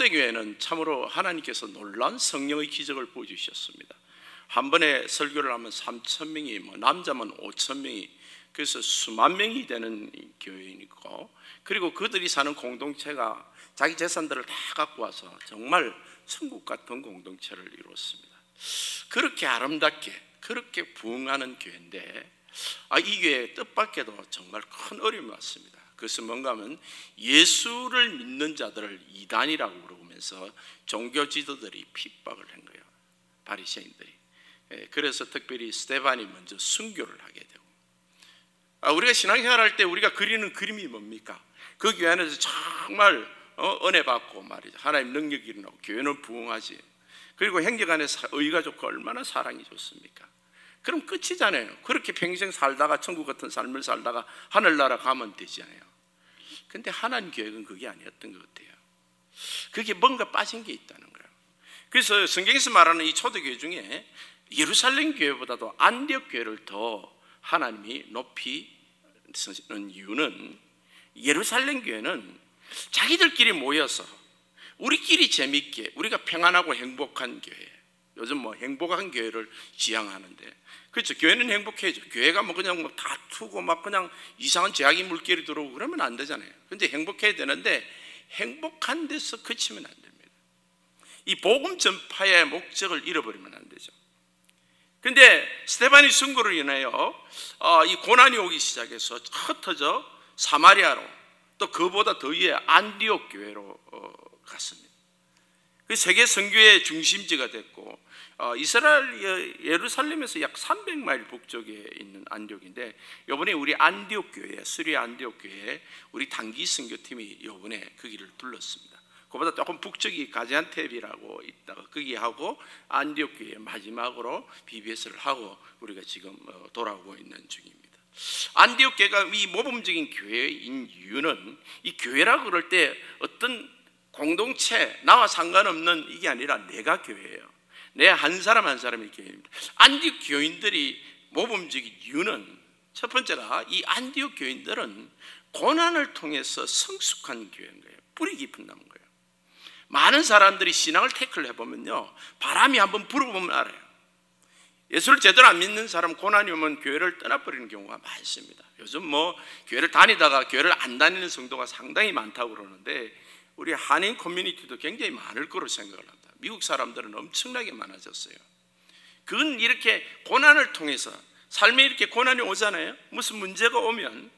초대교회는 참으로 하나님께서 놀라운 성령의 기적을 보여주셨습니다. 한 번에 설교를 하면 3,000명이, 남자면 5,000명이, 그래서 수만 명이 되는 교회이고, 그리고 그들이 사는 공동체가 자기 재산들을 다 갖고 와서 정말 천국 같은 공동체를 이루었습니다. 그렇게 아름답게, 그렇게 부흥하는 교회인데, 이 교회에 뜻밖에도 정말 큰 어려움이 왔습니다. 그것은 뭔가 하면 예수를 믿는 자들을 이단이라고 부르면서 종교 지도들이 핍박을 한 거예요, 바리새인들이. 그래서 특별히 스데반이 먼저 순교를 하게 되고, 우리가 신앙생활 할 때 우리가 그리는 그림이 뭡니까? 그 교회 안에서 정말 은혜 받고 말이죠, 하나님 능력이 일어나고 교회는 부흥하지. 그리고 행적 안에서 의가 좋고 얼마나 사랑이 좋습니까? 그럼 끝이잖아요. 그렇게 평생 살다가 천국 같은 삶을 살다가 하늘나라 가면 되잖아요. 근데 하나님 계획은 그게 아니었던 것 같아요. 그게 뭔가 빠진 게 있다는 거예요. 그래서 성경에서 말하는 이 초대교회 중에 예루살렘 교회보다도 안디옥 교회를 더 하나님이 높이 쓰는 이유는, 예루살렘 교회는 자기들끼리 모여서 우리끼리 재밌게, 우리가 평안하고 행복한 교회. 요즘 행복한 교회를 지향하는데, 그렇죠, 교회는 행복해야죠. 교회가 그냥 다투고 그냥 이상한 제약이 물결이 들어오고 그러면 안 되잖아요. 근데 행복해야 되는데 행복한 데서 그치면 안 됩니다. 이 복음 전파의 목적을 잃어버리면 안 되죠. 근데 스데반이 순교로 인하여 이 고난이 오기 시작해서 흩어져 사마리아로, 또 그보다 더 위에 안디옥 교회로 갔습니다. 그 세계 선교의 중심지가 됐고, 이스라엘 예루살렘에서 약 300마일 북쪽에 있는 안디옥인데, 이번에 우리 안디옥 교회, 시리아 안디옥 교회 우리 단기 선교팀이 이번에 그 길을 둘렀습니다. 그보다 조금 북쪽이 가지안텝이라고 있다가 거기 하고 안디옥 교회 마지막으로 BBS를 하고 우리가 지금 돌아오고 있는 중입니다. 안디옥 교회가 이 모범적인 교회인 이유는, 이 교회라고 그럴 때 어떤 공동체, 나와 상관없는 이게 아니라 내가 교회예요. 내 한 사람 한 사람이 교회입니다. 안디옥 교인들이 모범적인 이유는, 첫 번째가 이 안디옥 교인들은 고난을 통해서 성숙한 교회인 거예요. 뿌리 깊은 나무인 거예요. 많은 사람들이 신앙을 태클을 해보면요, 바람이 한번 불어보면 알아요. 예수를 제대로 안 믿는 사람 고난이 오면 교회를 떠나버리는 경우가 많습니다. 요즘 교회를 다니다가 교회를 안 다니는 성도가 상당히 많다고 그러는데, 우리 한인 커뮤니티도 굉장히 많을 거로 생각을 합니다. 미국 사람들은 엄청나게 많아졌어요. 그건 이렇게 고난을 통해서, 삶에 이렇게 고난이 오잖아요. 무슨 문제가 오면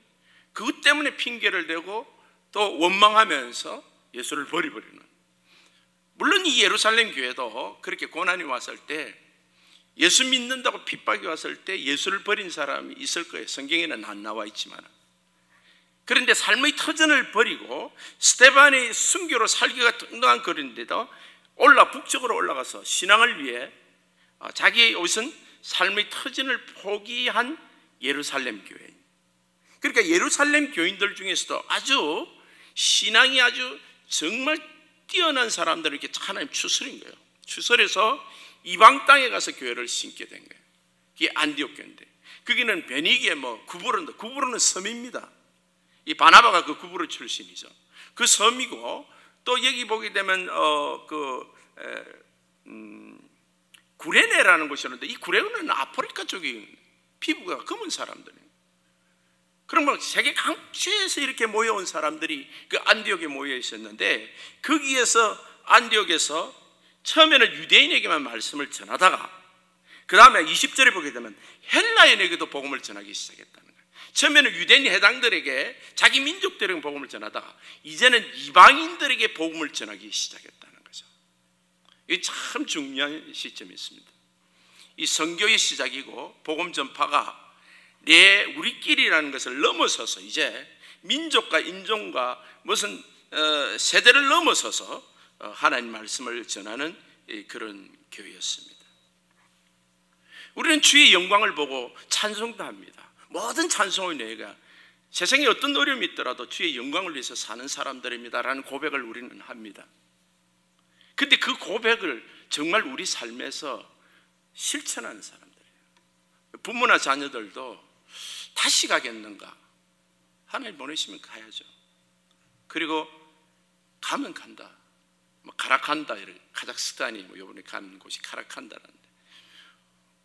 그것 때문에 핑계를 대고 또 원망하면서 예수를 버려버리는. 물론 이 예루살렘 교회도 그렇게 고난이 왔을 때, 예수 믿는다고 핍박이 왔을 때 예수를 버린 사람이 있을 거예요. 성경에는 안 나와 있지만. 그런데 삶의 터전을 버리고 스데반이 순교로 살기가 뚱뚱한 거리인데도 북쪽으로 올라가서 신앙을 위해 자기의 옷은 삶의 터전을 포기한 예루살렘 교회. 그러니까 예루살렘 교인들 중에서도 아주 신앙이 아주 정말 뛰어난 사람들을 이렇게 하나님 추스린 거예요. 추스려서 이방 땅에 가서 교회를 심게 된 거예요. 그게 안디옥 교회인데, 거기는 베니게 구브로는 섬입니다. 이 바나바가 그 구브로 출신이죠. 그 섬이고, 또 여기 보게 되면 구레네라는 곳이 있는데, 이 구레네는 아프리카 쪽이 피부가 검은 사람들이에요. 그럼 세계 각지에서 이렇게 모여온 사람들이 그 안디옥에 모여 있었는데, 거기에서 안디옥에서 처음에는 유대인에게만 말씀을 전하다가 그 다음에 20절에 보게 되면 헬라인에게도 복음을 전하기 시작했다는 거예요. 처음에는 유대인 해당들에게, 자기 민족들에게 복음을 전하다가 이제는 이방인들에게 복음을 전하기 시작했다는 거죠. 이게 참 중요한 시점이 있습니다. 이 선교의 시작이고 복음 전파가 우리끼리라는 것을 넘어서서 이제 민족과 인종과 무슨 세대를 넘어서서 하나님 말씀을 전하는 그런 교회였습니다. 우리는 주의 영광을 보고 찬송도 합니다. 모든 찬송의 내가 세상에 어떤 어려움이 있더라도 주의 영광을 위해서 사는 사람들입니다라는 고백을 우리는 합니다. 근데 그 고백을 정말 우리 삶에서 실천하는 사람들이에요. 부모나 자녀들도 다시 가겠는가? 하나님 보내시면 가야죠. 그리고 가면 간다. 뭐 카라칸다, 이런 카자흐스탄이 뭐 이번에 간 곳이 카라칸다라는데,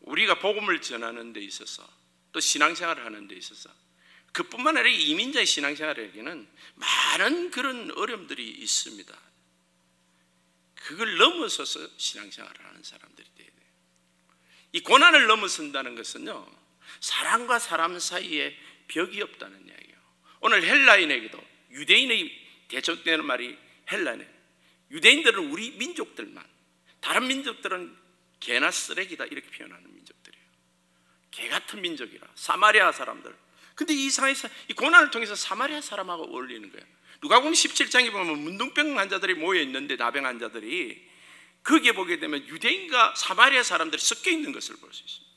우리가 복음을 전하는 데 있어서 또 신앙생활을 하는 데 있어서 그뿐만 아니라 이민자의 신앙생활에게는 많은 그런 어려움들이 있습니다. 그걸 넘어서서 신앙생활을 하는 사람들이 돼야 돼요. 이 고난을 넘어선다는 것은요, 사람과 사람 사이에 벽이 없다는 이야기예요. 오늘 헬라인에게도, 유대인의 대적되는 말이 헬라인에, 유대인들은 우리 민족들만, 다른 민족들은 개나 쓰레기다 이렇게 표현하는 민족들이에요. 개 같은 민족이라, 사마리아 사람들. 근데 이 고난을 통해서 사마리아 사람하고 어울리는 거예요. 누가복음 17장에 보면 문둥병 환자들이 모여 있는데, 나병 환자들이, 거기에 보게 되면 유대인과 사마리아 사람들이 섞여 있는 것을 볼 수 있습니다.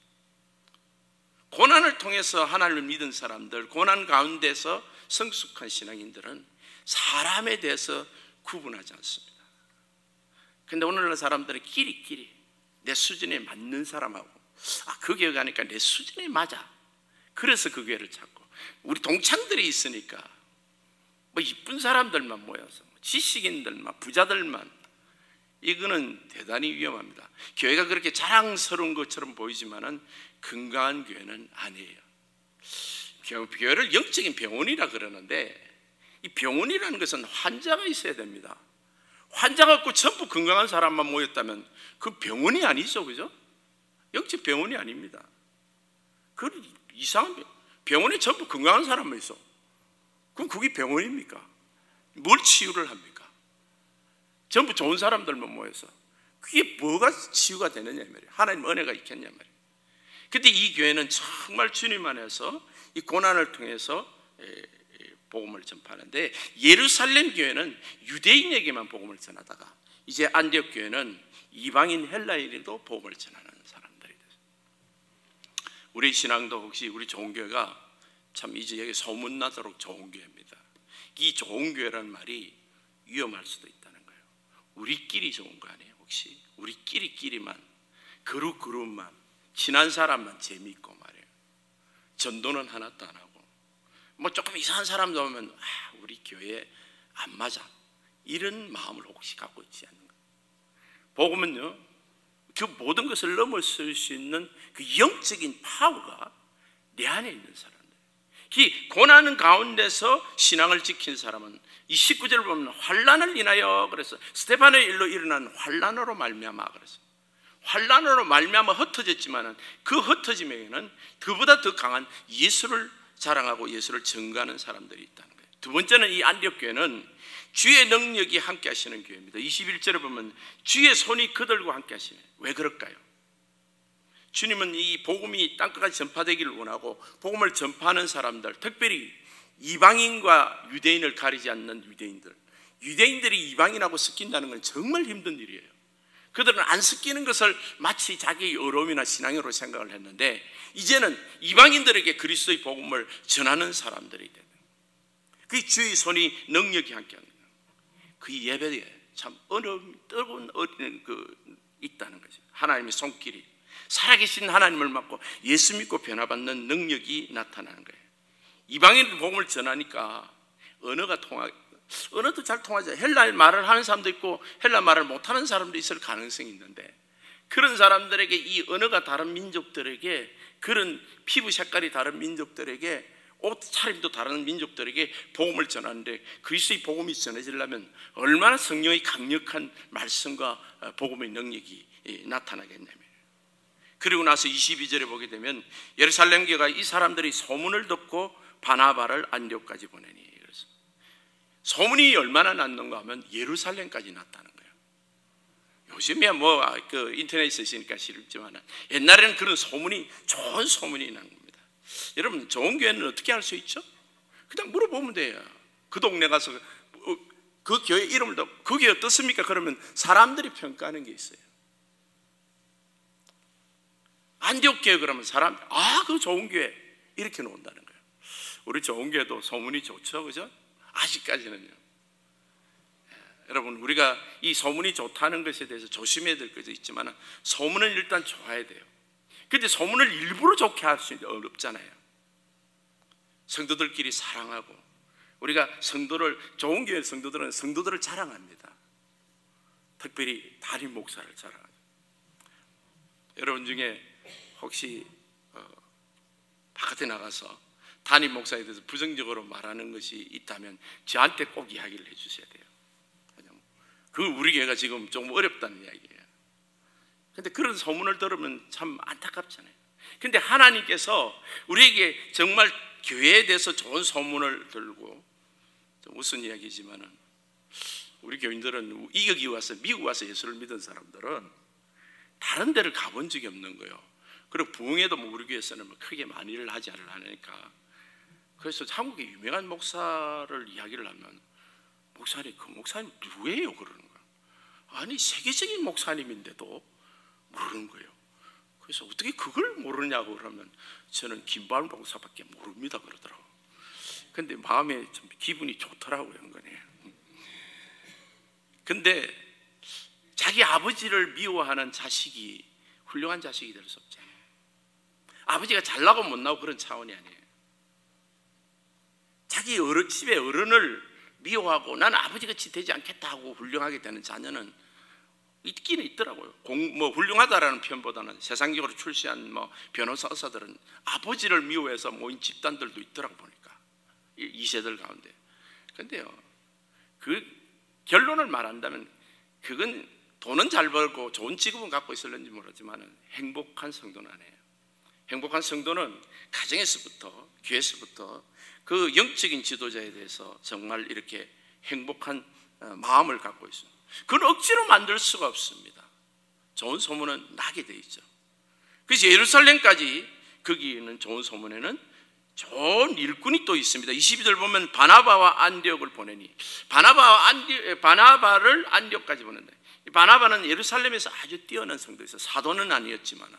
고난을 통해서 하나님을 믿은 사람들, 고난 가운데서 성숙한 신앙인들은 사람에 대해서 구분하지 않습니다. 근데 오늘날 사람들은 끼리끼리 내 수준에 맞는 사람하고, 그 교회 가니까 내 수준에 맞아, 그래서 그 교회를 찾고, 우리 동창들이 있으니까 뭐 이쁜 사람들만 모여서, 지식인들만, 부자들만, 이거는 대단히 위험합니다. 교회가 그렇게 자랑스러운 것처럼 보이지만은 건강한 교회는 아니에요. 교회를 영적인 병원이라 그러는데, 이 병원이라는 것은 환자가 있어야 됩니다. 환자가 없고 전부 건강한 사람만 모였다면 그 병원이 아니죠, 그죠? 영적 병원이 아닙니다. 그 이상한 병원에 전부 건강한 사람만 있어. 그럼 그게 병원입니까? 뭘 치유를 합니까? 전부 좋은 사람들만 모여서 그게 뭐가 치유가 되느냐 말이에요. 하나님 은혜가 있겠냐 말이에요. 근데 이 교회는 정말 주님 안에서 이 고난을 통해서 복음을 전파하는데, 예루살렘 교회는 유대인에게만 복음을 전하다가 이제 안디옥 교회는 이방인 헬라인에도 복음을 전하는 사람들이 됐어요. 우리 신앙도 혹시 우리 좋은 교회가 참 이제 여기 소문나도록 좋은 교회입니다. 이 좋은 교회라는 말이 위험할 수도 있다는 거예요. 우리끼리 좋은 거 아니에요? 혹시 우리끼리만, 그룹만, 친한 사람만 재미있고 말이에요. 전도는 하나도 안 하고, 뭐 조금 이상한 사람도 오면 우리 교회에 안 맞아, 이런 마음을 혹시 갖고 있지 않는가? 복음은요, 그 모든 것을 넘어설 수 있는 그 영적인 파워가 내 안에 있는 사람들. 이 고난 가운데서 신앙을 지킨 사람은 이 19절을 보면 환난을 인하여, 그래서 스데반의 일로 일어난 환난으로 말미암아, 그래서 환난으로 말미암아 흩어졌지만은 그 흩어짐에는 그보다 더 강한 예수를 자랑하고 예수를 증거하는 사람들이 있다는 거예요. 두 번째는 이 안디옥 교회는 주의 능력이 함께 하시는 교회입니다. 21절에 보면 주의 손이 그들과 함께 하시네. 왜 그럴까요? 주님은 이 복음이 땅끝까지 전파되기를 원하고, 복음을 전파하는 사람들, 특별히 이방인과 유대인을 가리지 않는 유대인들이 이방인하고 섞인다는 건 정말 힘든 일이에요. 그들은 안 섞이는 것을 마치 자기의 어려움이나 신앙으로 생각을 했는데, 이제는 이방인들에게 그리스도의 복음을 전하는 사람들이 되는, 그 주의 손이 능력이 함께하는 거예요. 그 예배에 참 뜨거운 있다는 거죠. 하나님의 손길이, 살아계신 하나님을 맡고 예수 믿고 변화받는 능력이 나타나는 거예요. 이방인 복음을 전하니까 언어도 잘 통하죠. 헬라 말을 하는 사람도 있고 헬라 말을 못하는 사람도 있을 가능성이 있는데, 그런 사람들에게, 이 언어가 다른 민족들에게, 그런 피부 색깔이 다른 민족들에게, 옷 차림도 다른 민족들에게 복음을 전하는데, 그리스도의 복음이 전해지려면 얼마나 성령의 강력한 말씀과 복음의 능력이 나타나겠냐면, 그리고 나서 22절에 보게 되면 예루살렘 교회가 이 사람들이 소문을 듣고 바나바를 안디옥까지 보내니, 그래서 소문이 얼마나 났는가 하면 예루살렘까지 났다는 거예요. 요즘이야 뭐 그 인터넷에 있으니까 쉽지만 옛날에는 그런 소문이, 좋은 소문이 난 겁니다. 여러분, 좋은 교회는 어떻게 할 수 있죠? 그냥 물어보면 돼요. 그 동네 가서 그 교회 이름을 듣고 그 교회 어떻습니까? 그러면 사람들이 평가하는 게 있어요. 안디옥 교회 그러면 사람, 그 좋은 교회, 이렇게 놓는다는 거예요. 우리 좋은 교회도 소문이 좋죠, 그죠? 아직까지는요. 여러분, 우리가 이 소문이 좋다는 것에 대해서 조심해야 될 것도 있지만, 소문은 일단 좋아야 돼요. 근데 소문을 일부러 좋게 할 수 어렵잖아요. 성도들끼리 사랑하고, 우리가 좋은 교회 성도들은 성도들을 자랑합니다. 특별히 담임 목사를 자랑하죠. 여러분 중에 혹시 바깥에 나가서 담임 목사에 대해서 부정적으로 말하는 것이 있다면 저한테 꼭 이야기를 해주셔야 돼요. 그 우리 교회가 지금 좀 어렵다는 이야기예요. 근데 그런 소문을 들으면 참 안타깝잖아요. 근데 하나님께서 우리에게 정말 교회에 대해서 좋은 소문을 들고, 좀 웃은 이야기지만은 우리 교인들은 여기 와서 미국 와서 예수를 믿은 사람들은 다른 데를 가본 적이 없는 거예요. 그리고 부흥회도 뭐 우리 교회에서는 크게 많이를 하지 않으니까. 그래서 한국의 유명한 목사를 이야기를 하면 목사님, 그 목사님 누구예요? 그러는 거예요. 아니 세계적인 목사님인데도 모르는 거예요. 그래서 어떻게 그걸 모르냐고 그러면 저는 김바울 목사밖에 모릅니다 그러더라고요. 근데 마음에 좀 기분이 좋더라고요. 거네요. 근데 자기 아버지를 미워하는 자식이 훌륭한 자식이 될 수 없잖아요. 아버지가 잘나고 못나고 그런 차원이 아니에요. 자기 집의 어른을 미워하고 나는 아버지같이 되지 않겠다 하고 훌륭하게 되는 자녀는 있기는 있더라고요. 훌륭하다라는 표현보다는 세상적으로 출세한 변호사, 의사들은 아버지를 미워해서 모인 집단들도 있더라고 보니까 이 세대들 가운데. 근데요, 그 결론을 말한다면 그건 돈은 잘 벌고 좋은 직업은 갖고 있을는지 모르지만 행복한 성도는 아니에요. 행복한 성도는 가정에서부터, 교회에서부터 그 영적인 지도자에 대해서 정말 이렇게 행복한 마음을 갖고 있습니다. 그건 억지로 만들 수가 없습니다. 좋은 소문은 나게 돼 있죠. 그래서 예루살렘까지 거기는 좋은 소문에는 좋은 일꾼이 또 있습니다. 22절 보면 바나바와 안디옥을 보내니, 바나바를 안디옥까지 보낸다. 바나바는 예루살렘에서 아주 뛰어난 성도였어요. 사도는 아니었지만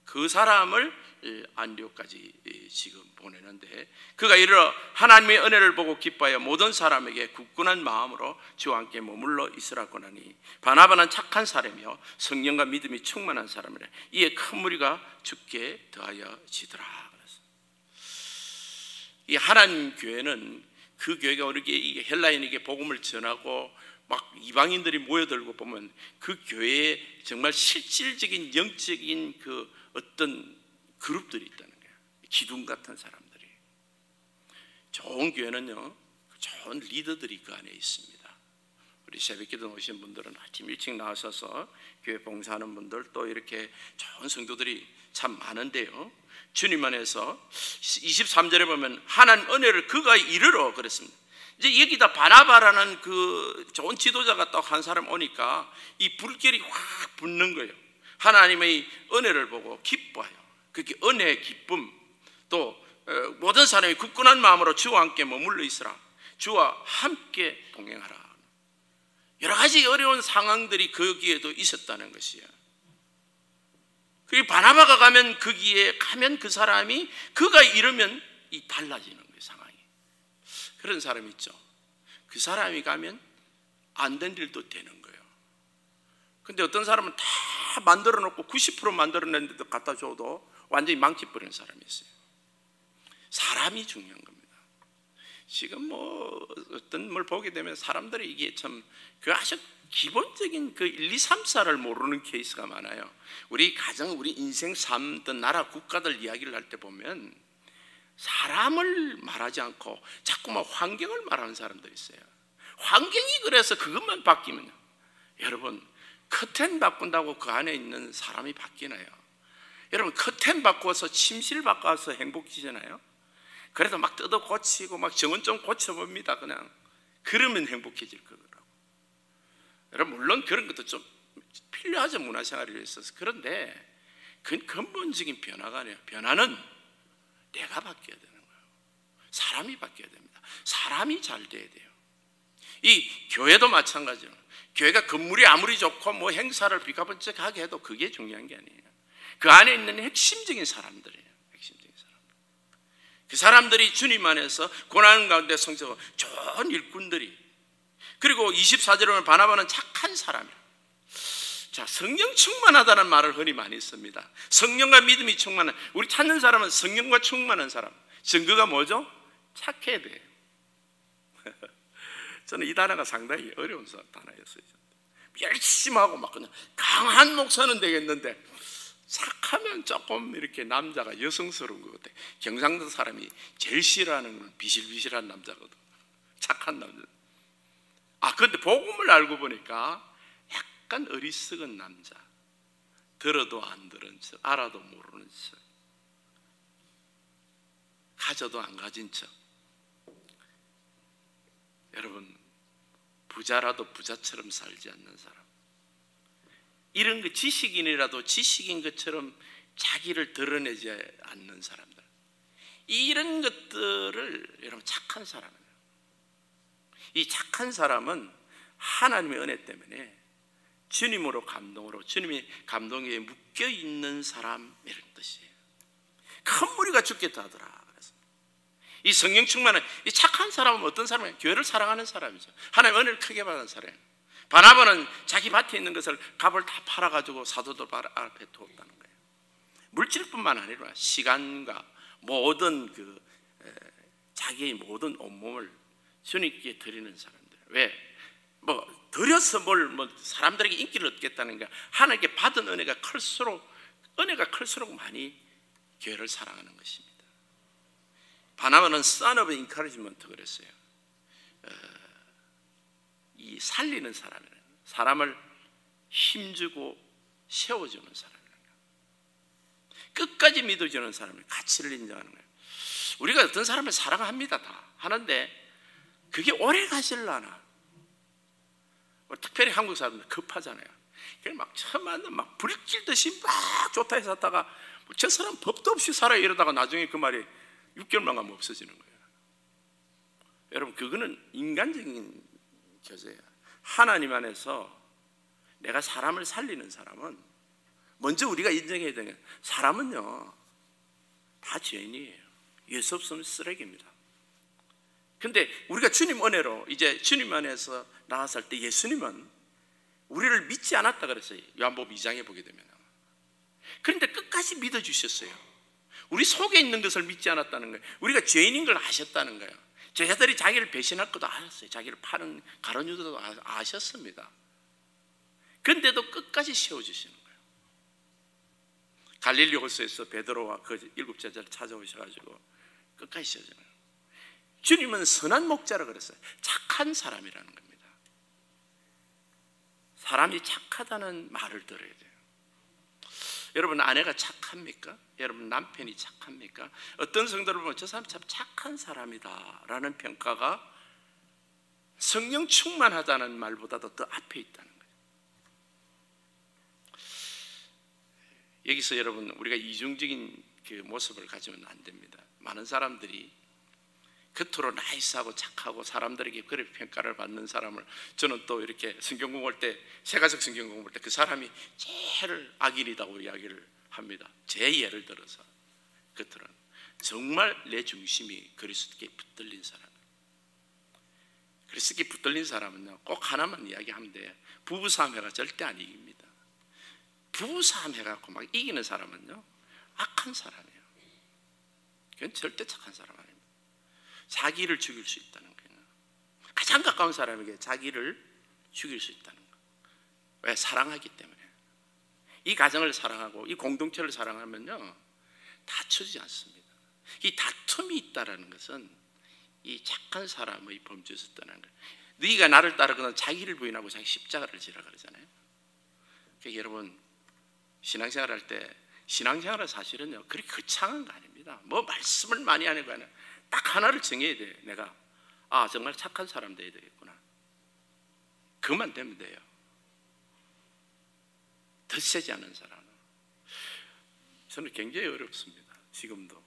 그 사람을 안디옥까지 지금 보내는데, 그가 이르러 하나님의 은혜를 보고 기뻐하여 모든 사람에게 굳건한 마음으로 주와 함께 머물러 있으라고 하니, 바나바는 착한 사람이요 성령과 믿음이 충만한 사람이라. 이에 큰 무리가 죽게 더하여지더라. 이 하나님 교회는, 그 교회가 우리에게 헬라인에게 복음을 전하고 막 이방인들이 모여들고 보면 그 교회에 정말 실질적인 영적인 그 어떤 그룹들이 있다는 거예요. 기둥 같은 사람들이. 좋은 교회는요, 좋은 리더들이 그 안에 있습니다. 우리 새벽기도 오신 분들은 아침 일찍 나와서 교회 봉사하는 분들, 또 이렇게 좋은 성도들이 참 많은데요, 주님 안에서 23절에 보면 하나님 은혜를 그가 이르러 그랬습니다. 이제 여기다 바나바라는 그 좋은 지도자가 딱 한 사람 오니까 이 불결이 확 붙는 거예요. 하나님의 은혜를 보고 기뻐해요. 그게 은혜의 기쁨, 또 모든 사람이 굳건한 마음으로 주와 함께 머물러 있으라. 주와 함께 동행하라. 여러 가지 어려운 상황들이 거기에도 있었다는 것이에요. 그리고 바나바가 가면 거기에 가면 그 사람이, 그가 이러면 이 달라지는 거예요, 상황이. 그런 사람이 있죠. 그 사람이 가면 안 된 일도 되는 거예요. 근데 어떤 사람은 다 만들어 놓고 90% 만들어냈는데도 갖다 줘도 완전히 망쳐버리는 사람이 있어요. 사람이 중요한 겁니다. 지금 어떤 걸 보게 되면 사람들이 이게 참 그 아주 기본적인 그 1, 2, 3, 4를 모르는 케이스가 많아요. 우리 가정, 우리 인생 삶, 나라, 국가들 이야기를 할 때 보면 사람을 말하지 않고 자꾸만 환경을 말하는 사람들이 있어요. 환경이 그래서 그것만 바뀌면, 여러분 커튼 바꾼다고 그 안에 있는 사람이 바뀌나요? 여러분 커튼 바꿔서 침실 바꿔서 행복해지잖아요. 그래도 막 뜯어 고치고 막 정원 좀 고쳐봅니다. 그냥 그러면 행복해질 거더라고. 여러분 물론 그런 것도 좀 필요하죠, 문화생활에 있어서. 그런데 그건 근본적인 변화가 아니에요. 변화는 내가 바뀌어야 되는 거예요. 사람이 바뀌어야 됩니다. 사람이 잘 돼야 돼요. 이 교회도 마찬가지예요. 교회가 건물이 아무리 좋고 뭐 행사를 비가번쩍하게 해도 그게 중요한 게 아니에요. 그 안에 있는 핵심적인 사람들이에요. 핵심적인 사람들. 그 사람들이 주님 안에서 고난 가운데 성장하고 좋은 일꾼들이. 그리고 24절에 보면 바나바는 착한 사람이에요. 자, 성령 충만하다는 말을 흔히 많이 씁니다. 성령과 믿음이 충만한, 우리 찾는 사람은 성령과 충만한 사람. 증거가 뭐죠? 착해야 돼요. 저는 이 단어가 상당히 어려운 단어였어요. 열심하고 막 그냥 강한 목사는 되겠는데 착하면 조금 이렇게 남자가 여성스러운 것 같아. 경상도 사람이 제일 싫어하는 건 비실비실한 남자거든. 착한 남자. 그런데 복음을 알고 보니까 약간 어리석은 남자. 들어도 안 들은 척, 알아도 모르는 척, 가져도 안 가진 척. 여러분, 부자라도 부자처럼 살지 않는 사람, 이런 거 지식인이라도 지식인 것처럼 자기를 드러내지 않는 사람들, 이런 것들을 여러분 착한 사람이에요. 이 착한 사람은 하나님의 은혜 때문에 주님으로 감동으로, 주님이 감동에 묶여 있는 사람, 이런 뜻이에요. 큰 무리가 죽겠다 하더라. 그래서 이 성령 충만한 이 착한 사람은 어떤 사람이에요? 교회를 사랑하는 사람이죠. 하나님의 은혜를 크게 받은 사람이에요. 바나바는 자기 밭에 있는 것을 값을 다 팔아가지고 사도들 앞에 두었다는 거예요. 물질뿐만 아니라 시간과 모든 자기의 모든 온몸을 주님께 드리는 사람들. 왜? 드려서 사람들에게 인기를 얻겠다는 게, 하나님께 받은 은혜가 클수록 많이 교회를 사랑하는 것입니다. 바나바는 son of encouragement 그랬어요. 이 살리는 사람이에요. 사람을 힘주고 세워주는 사람이에요. 끝까지 믿어주는 사람을, 가치를 인정하는 거예요. 우리가 어떤 사람을 사랑합니다. 다 하는데 그게 오래 가실라나. 특별히 한국 사람들 급하잖아요. 막 처음 만나면 막 불길듯이 막 좋다 해서 하다가 저 사람 법도 없이 살아요 이러다가 나중에 그 말이 6개월만 가면 없어지는 거예요. 여러분, 그거는 인간적인 교제예요. 하나님 안에서 내가 사람을 살리는 사람은 먼저 우리가 인정해야 되는 게, 사람은요 다 죄인이에요. 예수 없으면 쓰레기입니다. 근데 우리가 주님 은혜로 이제 주님 안에서 나왔을 때 예수님은 우리를 믿지 않았다 그랬어요. 요한복음 2장에 보게 되면. 그런데 끝까지 믿어주셨어요. 우리 속에 있는 것을 믿지 않았다는 거예요. 우리가 죄인인 걸 아셨다는 거예요. 제자들이 자기를 배신할 것도 아셨어요. 자기를 파는 가룟유다도 아셨습니다. 그런데도 끝까지 세워주시는 거예요. 갈릴리 호수에서 베드로와 그 7 제자를 찾아오셔가지고 끝까지 세워주는 거예요. 주님은 선한 목자라 그랬어요. 착한 사람이라는 겁니다. 사람이 착하다는 말을 들어야 돼요. 여러분, 아내가 착합니까? 여러분, 남편이 착합니까? 어떤 성도를 보면 저 사람 참 착한 사람이다 라는 평가가 성령 충만하다는 말보다도 더 앞에 있다는 거예요. 여기서 여러분, 우리가 이중적인 그 모습을 가지면 안 됩니다. 많은 사람들이 겉으로 나이스하고 착하고 사람들에게 그래 평가를 받는 사람을, 저는 또 이렇게 성경 공부할 때, 세가적 성경 공부할 때 그 사람이 제일 악인이라고 이야기를 합니다. 제 예를 들어서 겉으로는 정말 내 중심이 그리스도께 붙들린 사람, 그리스도께 붙들린 사람은요 꼭 하나만 이야기하면 돼요. 부부싸움해가 절대 안 이깁니다. 부부싸움해갖고 막 이기는 사람은요 악한 사람이에요. 그건 절대 착한 사람 아닙니다. 자기를 죽일 수 있다는 거예요. 가장 가까운 사람에게 자기를 죽일 수 있다는 거예요. 왜? 사랑하기 때문에. 이 가정을 사랑하고 이 공동체를 사랑하면요 다투지 않습니다. 이 다툼이 있다는 것은 이 착한 사람의 범죄에서 떠나는 거예요. 너희가 나를 따르거든 자기를 부인하고 자기 십자가를 지라 그러잖아요. 그러니까 여러분, 신앙생활 할 때, 신앙생활은 사실은요 그렇게 거창한 거 아닙니다. 말씀을 많이 하는 거 아니에요. 딱 하나를 정해야 돼. 내가 정말 착한 사람 돼야 되겠구나. 그것만 되면 돼요. 덧세지 않은 사람. 저는 굉장히 어렵습니다. 지금도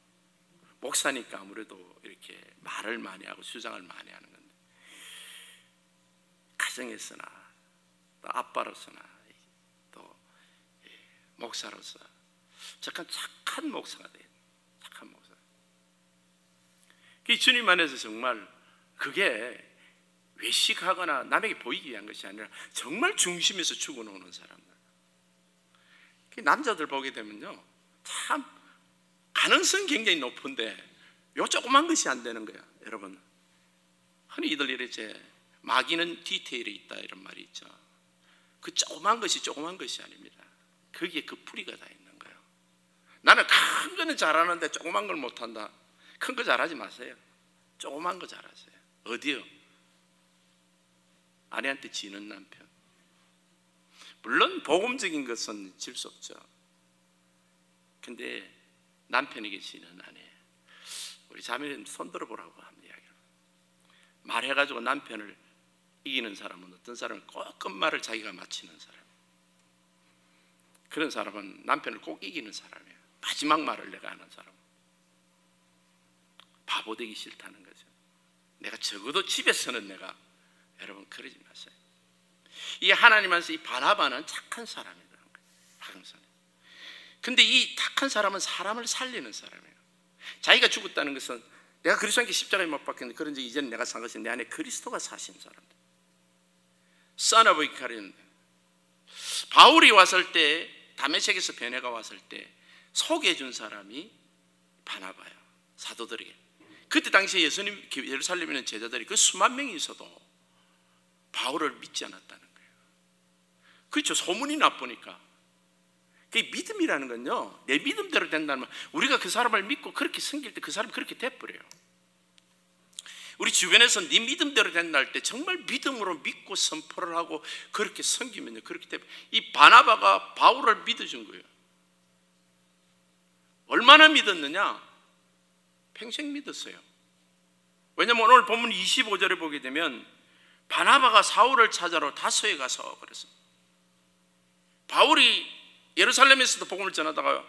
목사니까 아무래도 이렇게 말을 많이 하고 주장을 많이 하는 건데, 가정에서나 또 아빠로서나 또 목사로서 착한 목사가 돼요. 착한 목사. 주님 안에서 정말 그게 외식하거나 남에게 보이기 위한 것이 아니라 정말 중심에서 죽어놓는 사람들. 남자들 보게 되면요 참 가능성이 굉장히 높은데 요 조그만 것이 안 되는 거야. 여러분, 흔히 이들 이렇게 마귀는 디테일에 있다 이런 말이 있죠. 그 조그만 것이 조그만 것이 아닙니다. 거기에 그 뿌리가 다 있는 거예요. 나는 큰 거는 잘하는데 조그만 걸 못한다. 큰 거 잘하지 마세요. 조그만 거 잘하세요. 어디요? 아내한테 지는 남편. 물론 복음적인 것은 질 수 없죠. 근데 남편에게 지는 아내, 우리 자매님 손 들어보라고 합니다. 말해가지고 남편을 이기는 사람은 어떤 사람은 꼭 끝말을 자기가 맞히는 사람. 그런 사람은 남편을 꼭 이기는 사람이에요. 마지막 말을 내가 하는 사람. 바보 되기 싫다는 거죠. 내가 적어도 집에서는 내가, 여러분 그러지 마세요. 이 하나님 안에서 이 바나바는 착한 사람이라는 거예요. 착한 사람. 근데 이 착한 사람은 사람을 살리는 사람이에요. 자기가 죽었다는 것은 내가 그리스도께 십자가에 못 박혔는데 그런 적 이제는 내가 산 것은 내 안에 그리스도가 사신 사람들. Son of Icarus. 바울이 왔을 때, 다메섹에서 베네가 왔을 때 소개해 준 사람이 바나바예요. 사도들에게. 그때 당시에 예수님 예루살렘에 있는 제자들이 그 수만 명이 있어도 바울을 믿지 않았다는 거예요. 그렇죠. 소문이 나쁘니까. 그게 믿음이라는 건요, 내 믿음대로 된다면 우리가 그 사람을 믿고 그렇게 섬길 때 그 사람이 그렇게 돼버려요. 우리 주변에서 네 믿음대로 된다 할 때 정말 믿음으로 믿고 선포를 하고 그렇게 섬기면요 그렇게 돼버려요. 이 바나바가 바울을 믿어준 거예요. 얼마나 믿었느냐? 평생 믿었어요. 왜냐하면 오늘 본문 25절에 보게 되면 바나바가 사울을 찾아러 다소에 가서 그랬어요. 바울이 예루살렘에서도 복음을 전하다가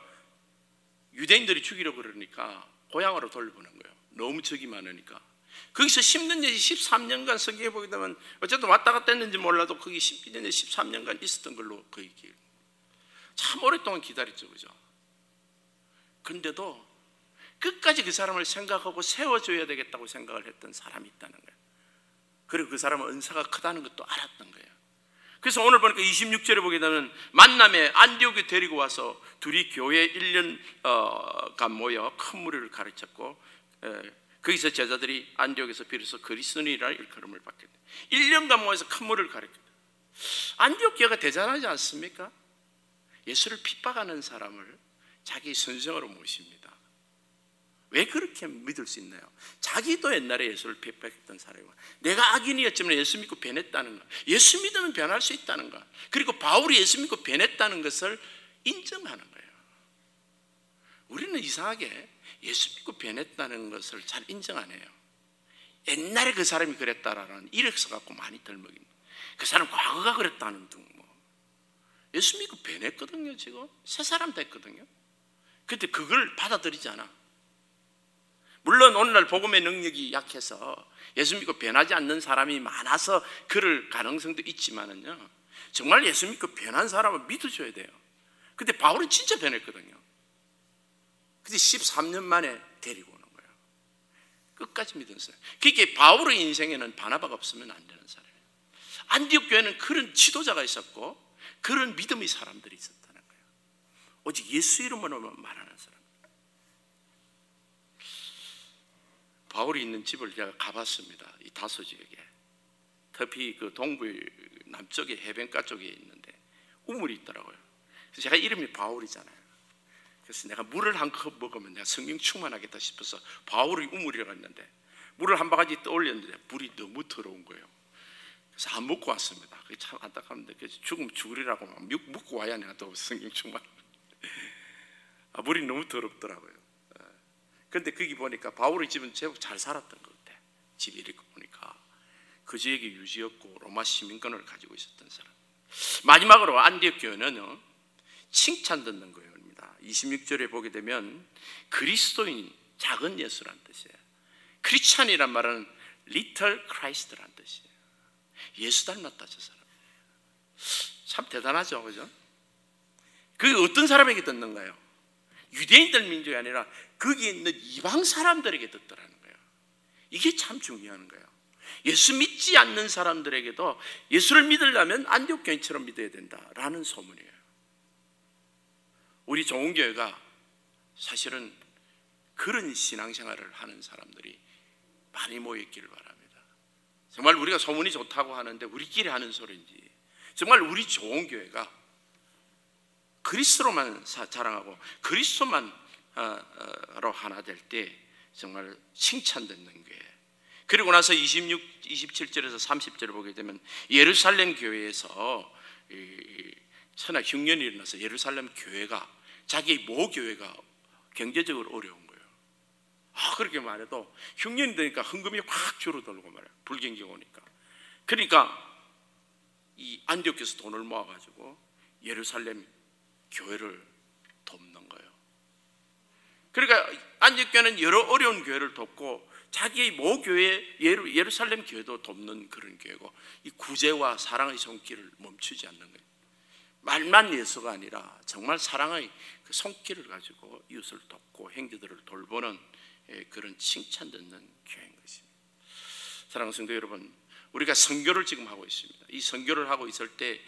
유대인들이 죽이려고 그러니까 고향으로 돌려보낸 거예요. 너무 적이 많으니까. 거기서 10년째 13년간 성경에 보게 되면 어쨌든 왔다 갔다 했는지 몰라도 거기 12년째 13년간 있었던 걸로 거기 참 오랫동안 기다렸죠. 그죠? 근데도 끝까지 그 사람을 생각하고 세워줘야 되겠다고 생각을 했던 사람이 있다는 거예요. 그리고 그 사람은 은사가 크다는 것도 알았던 거예요. 그래서 오늘 보니까 26절에 보게 되면 만남에 안디옥에 데리고 와서 둘이 교회 1년간 모여 큰 무리를 가르쳤고, 거기서 제자들이 안디옥에서 비로소 그리스도인이라는 일컬음을 받게 돼요. 1년간 모여서 큰 무리를 가르쳤다. 안디옥 교회가 대단하지 않습니까? 예수를 핍박하는 사람을 자기 선생으로 모십니다. 왜 그렇게 믿을 수 있나요? 자기도 옛날에 예수를 핍박했던 사람이고, 내가 악인이었지만 예수 믿고 변했다는 것, 예수 믿으면 변할 수 있다는 것, 그리고 바울이 예수 믿고 변했다는 것을 인정하는 거예요. 우리는 이상하게 예수 믿고 변했다는 것을 잘 인정 안 해요. 옛날에 그 사람이 그랬다라는 이력서 갖고 많이 덜먹입니다. 그 사람 과거가 그랬다는 등 예수 믿고 변했거든요. 지금 새 사람 됐거든요. 근데 그걸 받아들이지 않아. 물론 오늘날 복음의 능력이 약해서 예수 믿고 변하지 않는 사람이 많아서 그럴 가능성도 있지만은요, 정말 예수 믿고 변한 사람은 믿어줘야 돼요. 근데 바울은 진짜 변했거든요. 근데 13년 만에 데리고 오는 거예요. 끝까지 믿은 사람. 그게 바울의 인생에는 바나바가 없으면 안 되는 사람이에요. 안디옥 교회는 그런 지도자가 있었고 그런 믿음의 사람들이 있었다는 거예요. 오직 예수 이름으로만 말하는 사람. 바울이 있는 집을 제가 가봤습니다. 이 다소 지역에. 특히 그 동부 남쪽에 해변가 쪽에 있는데 우물이 있더라고요. 그래서 제가 이름이 바울이잖아요. 그래서 내가 물을 한 컵 먹으면 내가 성령 충만하겠다 싶어서 바울의 우물이라고 했는데 물을 한 바가지 떠올렸는데 물이 너무 더러운 거예요. 그래서 안 먹고 왔습니다. 그게 참 안타깝는데, 그래서 죽으면 죽으리라고 막 먹고 와야 내가 또 성령 충만. 물이 너무 더럽더라고요. 그런데 거기 보니까 바울의 집은 제법 잘 살았던 것 같아. 집이 이렇게 보니까 그 지역에 유지였고 로마 시민권을 가지고 있었던 사람. 마지막으로 안디옥 교회는 칭찬 듣는 교회입니다. 26절에 보게 되면 그리스도인, 작은 예수란 뜻이에요. 크리스찬이란 말은 리틀 크라이스트란 뜻이에요. 예수 닮았다 저 사람. 참 대단하죠, 그죠? 그게 어떤 사람에게 듣는가요? 유대인들 민족이 아니라 거기에 있는 이방 사람들에게 듣더라는 거예요. 이게 참 중요한 거예요. 예수 믿지 않는 사람들에게도 예수를 믿으려면 안디옥 교회처럼 믿어야 된다라는 소문이에요. 우리 좋은 교회가 사실은 그런 신앙생활을 하는 사람들이 많이 모여있기를 바랍니다. 정말 우리가 소문이 좋다고 하는데 우리끼리 하는 소리인지 정말 우리 좋은 교회가 그리스도로만 자랑하고 그리스도만 로 하나 될 때 정말 칭찬받는 교회. 그리고 나서 27절에서 30절을 보게 되면 예루살렘 교회에서 천하 흉년이 일어나서 예루살렘 교회가 자기 모 교회가 경제적으로 어려운 거예요. 그렇게 말해도 흉년이 되니까 헌금이 확 줄어들고 말이에요. 불경기가 오니까. 그러니까 이 안디옥에서 돈을 모아가지고 예루살렘 교회를 돕는 거예요. 그러니까 안디옥교회는 여러 어려운 교회를 돕고 자기의 모 교회 예루살렘 교회도 돕는 그런 교회고, 이 구제와 사랑의 손길을 멈추지 않는 거예요. 말만 예수가 아니라 정말 사랑의 그 손길을 가지고 이웃을 돕고 형제들을 돌보는 그런 칭찬 듣는 교회인 것입니다. 사랑하는 성도 여러분, 우리가 선교를 지금 하고 있습니다. 이 선교를 하고 있을 때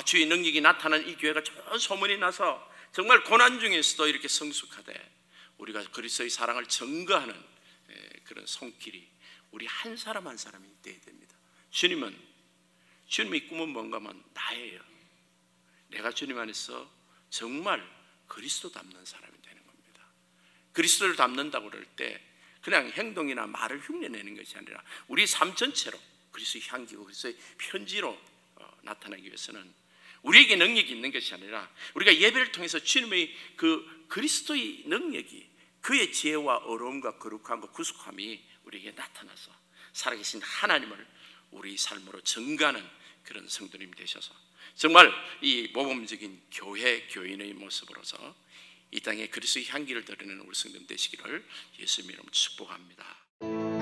주의 능력이 나타난 이 교회가 좋은 소문이 나서 정말 고난 중에서도 이렇게 성숙하되 우리가 그리스도의 사랑을 증거하는 그런 손길이 우리 한 사람 한 사람이 돼야 됩니다. 주님의 꿈은 뭔가 하면 나예요. 내가 주님 안에서 정말 그리스도 닮는 사람이 되는 겁니다. 그리스도를 닮는다고 그럴 때 그냥 행동이나 말을 흉내내는 것이 아니라 우리 삶 전체로 그리스도의 향기고 그리스도의 편지로 나타나기 위해서는 우리에게 능력이 있는 것이 아니라 우리가 예배를 통해서 주님의 그 그리스도의 능력이, 그의 지혜와 어려움과 거룩함과 구속함이 우리에게 나타나서 살아계신 하나님을 우리 삶으로 증가하는 그런 성도님 되셔서 정말 이 모범적인 교인의 모습으로서 이 땅에 그리스도의 향기를 드리는 우리 성도님 되시기를 예수님 이름으로 축복합니다.